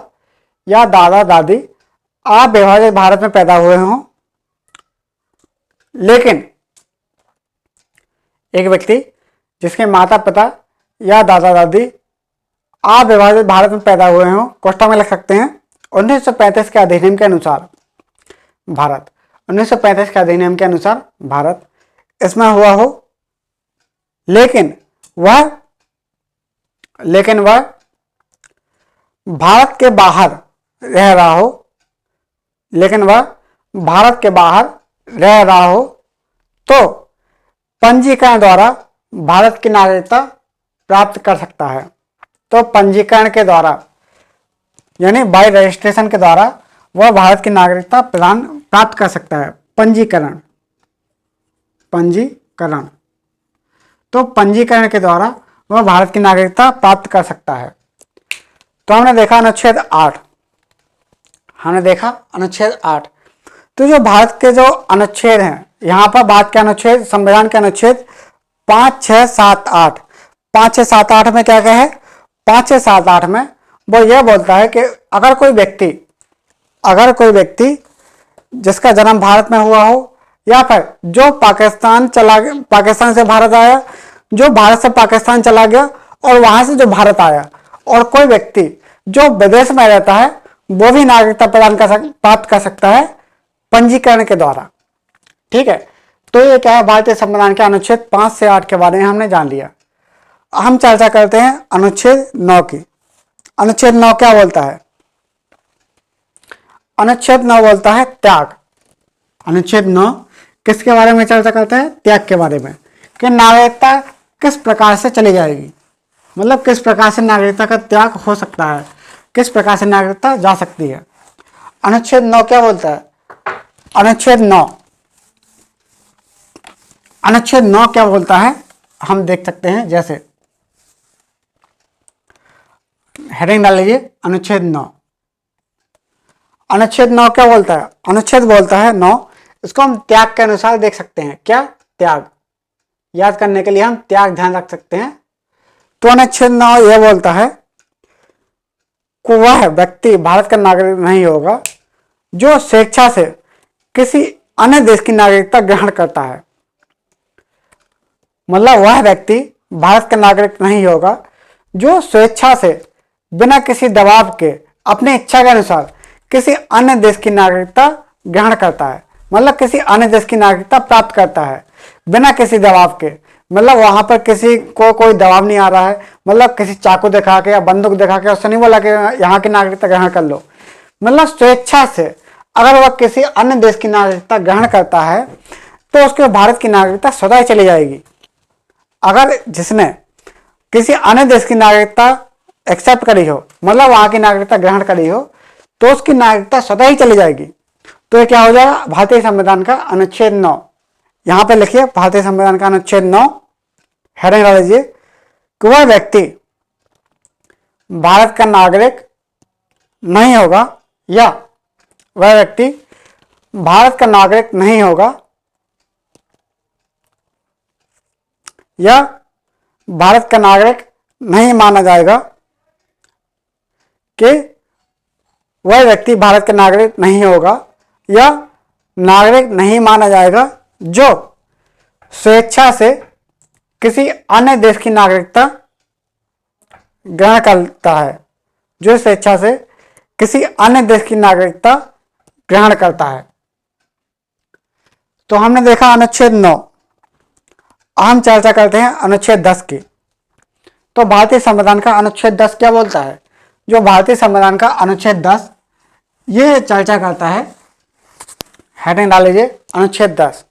या दादा दादी अविभाजित भारत में पैदा हुए हों, लेकिन एक व्यक्ति जिसके माता पिता या दादा दादी अविभाजित भारत में पैदा हुए हों, कोष्ठक में लिख सकते हैं 1935 के अधिनियम के अनुसार भारत, 1935 के अधिनियम के अनुसार भारत इसमें हुआ हो, लेकिन वह भारत के बाहर रह रहा हो, लेकिन वह भारत के बाहर रह रहा हो तो पंजीकरण द्वारा भारत की नागरिकता प्राप्त कर सकता है। तो पंजीकरण के द्वारा यानी बाय रजिस्ट्रेशन के द्वारा वह भारत की नागरिकता प्राप्त कर सकता है। पंजीकरण, तो पंजीकरण के द्वारा वह भारत की नागरिकता प्राप्त कर सकता है। तो हमने देखा अनुच्छेद 8, अनुच्छेद 8। तो जो भारत के जो अनुच्छेद हैं, यहाँ पर बात के अनुच्छेद, संविधान के अनुच्छेद 5, 6, 7, 8, 5, 6, 7, 8 में क्या है? 5, 6, 7, 8 में वो यह बोलता है कि अगर कोई व्यक्ति जिसका जन्म भारत में हुआ हो या फिर जो पाकिस्तान से भारत आया, जो भारत से पाकिस्तान चला गया और वहां से जो भारत आया, और कोई व्यक्ति जो विदेश में रहता है वो भी नागरिकता प्राप्त कर सकता है पंजीकरण के द्वारा। ठीक है, तो ये क्या है, भारतीय संविधान के अनुच्छेद 5 से 8 के बारे में हमने जान लिया। हम चर्चा करते हैं अनुच्छेद 9 की। अनुच्छेद 9 क्या बोलता है? अनुच्छेद 9 बोलता है त्याग। अनुच्छेद 9 किसके बारे में चर्चा करता है? त्याग के बारे में, कि नागरिकता किस प्रकार से चली जाएगी, मतलब किस प्रकार से नागरिकता का त्याग हो सकता है, किस प्रकार से नागरिकता जा सकती है। अनुच्छेद 9 क्या बोलता है? अनुच्छेद 9 क्या बोलता है हम देख सकते हैं, जैसे हेडिंग डाल लीजिए अनुच्छेद 9। अनुच्छेद 9 क्या बोलता है? अनुच्छेद बोलता है 9, इसको हम त्याग के अनुसार देख सकते हैं। क्या? त्याग। याद करने के लिए हम त्याग ध्यान रख सकते हैं। तो अनुच्छेद 9 यह बोलता है कि वह व्यक्ति भारत का नागरिक नहीं होगा जो स्वेच्छा से किसी अन्य देश की नागरिकता ग्रहण करता है। मतलब वह व्यक्ति भारत का नागरिक नहीं होगा जो स्वेच्छा से बिना किसी दबाव के अपनी इच्छा के अनुसार किसी अन्य देश की नागरिकता ग्रहण करता है, मतलब किसी अन्य देश की नागरिकता प्राप्त करता है बिना किसी दबाव के। मतलब वहां पर किसी को कोई दबाव नहीं आ रहा है, मतलब किसी चाकू दिखा के या बंदूक दिखा के उससे नहीं बोला कि यहाँ की नागरिकता ग्रहण कर लो। मतलब स्वेच्छा से अगर वह किसी अन्य देश की नागरिकता ग्रहण करता है तो उसके भारत की नागरिकता स्वतः ही चली जाएगी। अगर जिसने किसी अन्य देश की नागरिकता एक्सेप्ट करी हो, मतलब वहां की नागरिकता ग्रहण करी हो, तो उसकी नागरिकता स्वतः ही चली जाएगी। तो ये क्या हो जाएगा? भारतीय संविधान का अनुच्छेद 9। यहां पर लिखिए भारतीय संविधान का अनुच्छेद 9, हेडिंग डाल लीजिए कि वह व्यक्ति भारत का नागरिक नहीं होगा या वह व्यक्ति भारत का नागरिक नहीं होगा या भारत का नागरिक नहीं माना जाएगा, कि वह व्यक्ति भारत का नागरिक नहीं होगा या नागरिक नहीं माना जाएगा जो स्वेच्छा से किसी अन्य देश की नागरिकता ग्रहण करता है, जो स्वेच्छा से किसी अन्य देश की नागरिकता ग्रहण करता है। तो हमने देखा अनुच्छेद 9। हम चर्चा करते हैं अनुच्छेद 10 की। तो भारतीय संविधान का अनुच्छेद 10 क्या बोलता है? जो भारतीय संविधान का अनुच्छेद 10 ये चर्चा करता है, हेडिंग डाल लीजिए अनुच्छेद 10।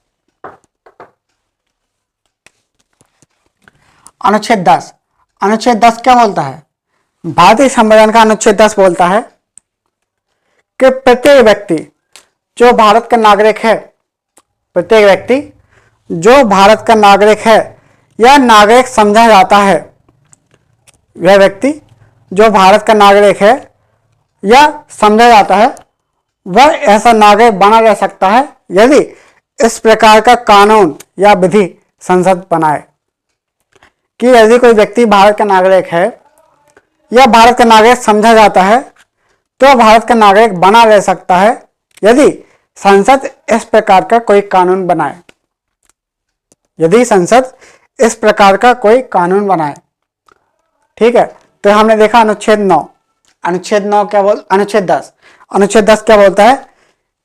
अनुच्छेद 10, अनुच्छेद 10 क्या बोलता है? भारतीय संविधान का अनुच्छेद 10 बोलता है कि प्रत्येक व्यक्ति जो भारत का नागरिक है, प्रत्येक व्यक्ति जो भारत का नागरिक है या नागरिक समझा जाता है, वह व्यक्ति जो भारत का नागरिक है या समझा जाता है, वह ऐसा नागरिक बना रह सकता है यदि इस प्रकार का कानून या विधि संसद बनाए। कि यदि कोई व्यक्ति भारत का नागरिक है या भारत का नागरिक समझा जाता है तो भारत का नागरिक बना रह सकता है यदि संसद इस प्रकार का कोई कानून बनाए, यदि संसद इस प्रकार का कोई कानून बनाए। ठीक है, तो हमने देखा अनुच्छेद 9। अनुच्छेद 9 क्या अनुच्छेद 10, अनुच्छेद 10 क्या बोलता है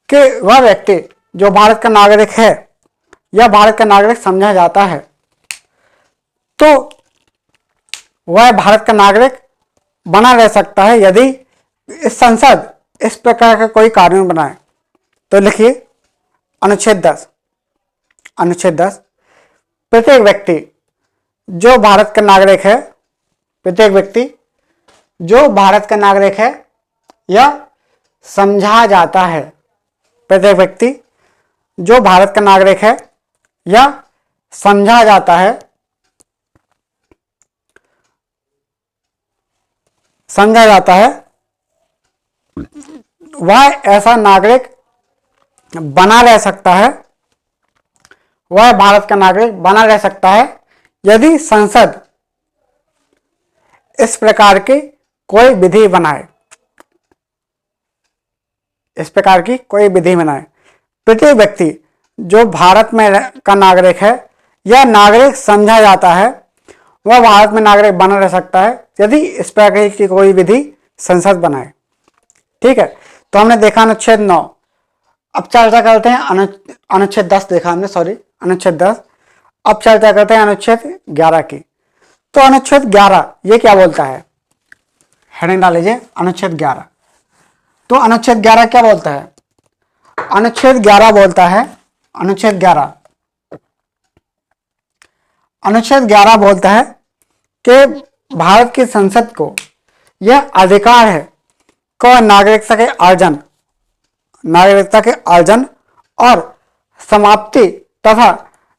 कि वह व्यक्ति जो भारत का नागरिक है या भारत का नागरिक समझा जाता है तो वह भारत का नागरिक बना रह सकता है यदि इस संसद इस प्रकार का कोई कानून बनाए। तो लिखिए अनुच्छेद 10, अनुच्छेद 10, प्रत्येक व्यक्ति जो भारत का नागरिक है, प्रत्येक व्यक्ति जो भारत का नागरिक है या समझा जाता है, प्रत्येक व्यक्ति जो भारत का नागरिक है या समझा जाता है, समझा जाता है, वह ऐसा नागरिक बना रह सकता है, वह भारत का नागरिक बना रह सकता है यदि संसद इस प्रकार की कोई विधि बनाए, इस प्रकार की कोई विधि बनाए। प्रत्येक व्यक्ति जो भारत में का नागरिक है या नागरिक समझा जाता है, वह भारत में नागरिक बना रह सकता है यदि इस प्रकार की कोई विधि संसद बनाए। ठीक है, तो हमने देखा अनुच्छेद 9। अब चर्चा करते हैं अनुच्छेद 10 देखा हमने, सॉरी अनुच्छेद 10। अब चर्चा करते हैं अनुच्छेद 11 की। तो अनुच्छेद 11 ये क्या बोलता है? हेडिंग डाल लीजिए अनुच्छेद 11। तो अनुच्छेद 11 क्या बोलता है? अनुच्छेद 11 बोलता है, अनुच्छेद 11, अनुच्छेद 11 बोलता है कि भारत की संसद को यह अधिकार है कि नागरिकता के अर्जन, नागरिकता के अर्जन और समाप्ति तथा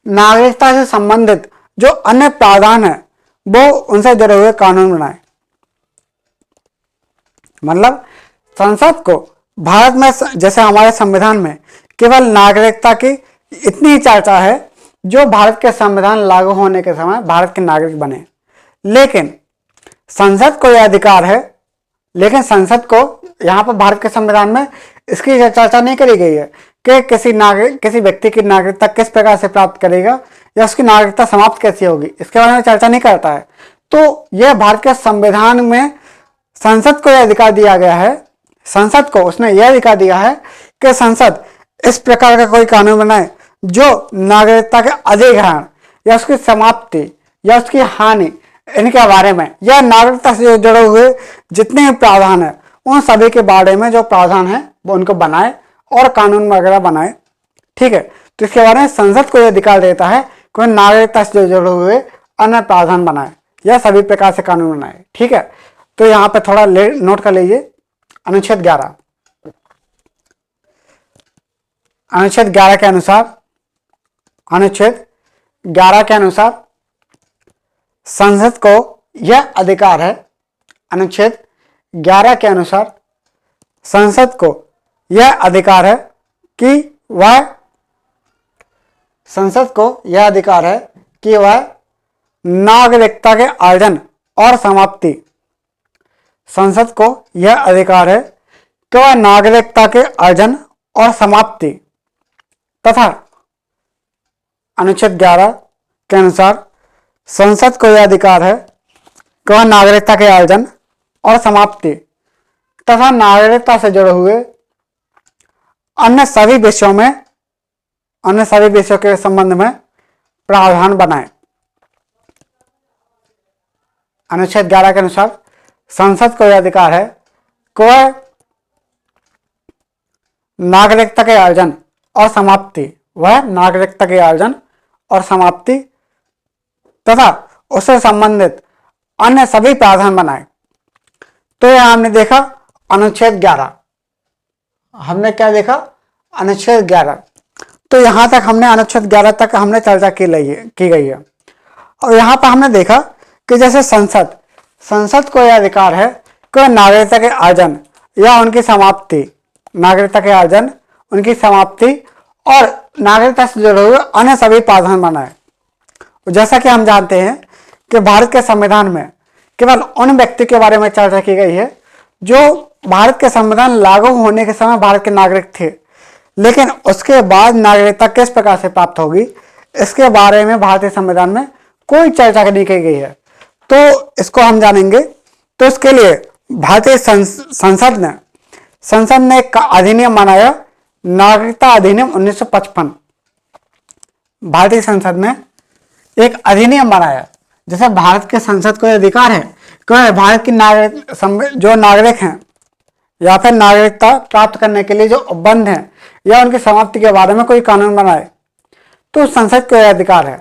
नागरिकता से संबंधित जो अन्य प्रावधान है वो उनसे जुड़े हुए कानून बनाए। मतलब संसद को भारत में, जैसे हमारे संविधान में केवल नागरिकता की इतनी चर्चा है जो भारत के संविधान लागू होने के समय भारत के नागरिक बने, लेकिन संसद को यह अधिकार है, लेकिन संसद को यहाँ पर भारत के संविधान में इसकी चर्चा नहीं करी गई है कि किसी व्यक्ति की नागरिकता किस प्रकार से प्राप्त करेगा या उसकी नागरिकता समाप्त कैसे होगी, इसके बारे में चर्चा नहीं करता है। तो यह भारत के संविधान में संसद को यह अधिकार दिया गया है, संसद को उसने यह अधिकार दिया है कि संसद इस प्रकार का कोई कानून बनाए जो नागरिकता के अधिग्रहण या उसकी समाप्ति या उसकी हानि इनके बारे में या नागरिकता से जुड़े हुए जितने भी प्रावधान है उन सभी के बारे में जो प्रावधान है वो उनको बनाए और कानून वगैरह बनाए। ठीक है, तो इसके बारे में संसद को यह अधिकार देता है कि नागरिकता से जुड़े हुए अन्य प्रावधान बनाए या सभी प्रकार से कानून बनाए। ठीक है, तो यहाँ पे थोड़ा नोट कर लीजिए अनुच्छेद 11। अनुच्छेद 11 के अनुसार, अनुच्छेद 11 के अनुसार संसद को यह अधिकार है, अनुच्छेद 11 के अनुसार संसद को यह अधिकार है कि वह संसद को यह अधिकार है कि वह नागरिकता के अर्जन और समाप्ति, संसद को यह अधिकार है कि वह नागरिकता के अर्जन और समाप्ति तथा अनुच्छेद 11 के अनुसार संसद को यह अधिकार है कि वह नागरिकता के अर्जन और समाप्ति तथा नागरिकता से जुड़े हुए अन्य सभी विषयों के संबंध में प्रावधान बनाए। अनुच्छेद 11 के अनुसार संसद को यह अधिकार है कि वह नागरिकता के अर्जन और समाप्ति तथा उससे संबंधित अन्य सभी प्रावधान बनाए। तो यह हमने देखा अनुच्छेद 11। हमने क्या देखा? अनुच्छेद 11। तो यहां तक हमने अनुच्छेद 11 तक हमने चर्चा की गई है। और यहां पर हमने देखा कि जैसे संसद को यह अधिकार है कि नागरिकता के अर्जन या उनकी समाप्ति, और नागरिकता से जुड़े हुए अन्य सभी प्रावधान बनाए। जैसा कि हम जानते हैं कि भारत के संविधान में केवल उन व्यक्ति के बारे में चर्चा की गई है जो भारत के संविधान लागू होने के समय भारत के नागरिक थे, लेकिन उसके बाद नागरिकता किस प्रकार से प्राप्त होगी इसके बारे में भारतीय संविधान में कोई चर्चा नहीं की गई है। तो इसको हम जानेंगे। तो इसके लिए भारतीय संसद ने एक अधिनियम बनाया, नागरिकता अधिनियम 1955। भारतीय संसद ने एक अधिनियम बनाया, जैसे भारत के संसद को अधिकार है कि भारत की जो नागरिक हैं या फिर नागरिकता प्राप्त करने के लिए जो उपबंध हैं या उनकी समाप्ति के बारे में कोई कानून बनाए, तो संसद को यह अधिकार है।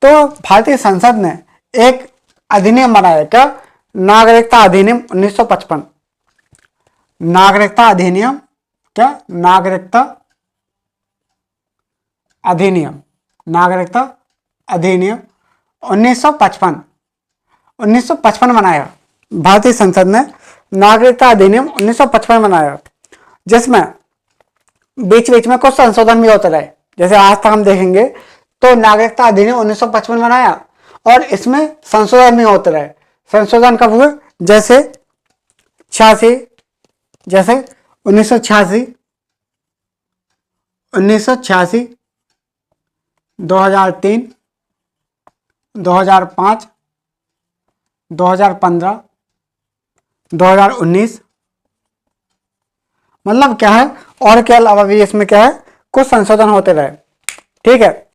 तो भारतीय संसद ने एक अधिनियम बनाया, क्या? नागरिकता अधिनियम 1955। नागरिकता अधिनियम 1955 बनाया। भारतीय संसद ने नागरिकता अधिनियम 1955 बनाया, जिसमें बीच बीच में कुछ संशोधन भी होते रहे। जैसे आज तक हम देखेंगे तो नागरिकता अधिनियम 1955 बनाया और इसमें संशोधन भी होते रहे। संशोधन कब हुए? जैसे 1986, 2003, 2005, 2015, 2019, मतलब क्या है, और के अलावा भी इसमें क्या है, कुछ संशोधन होते रहे। ठीक है।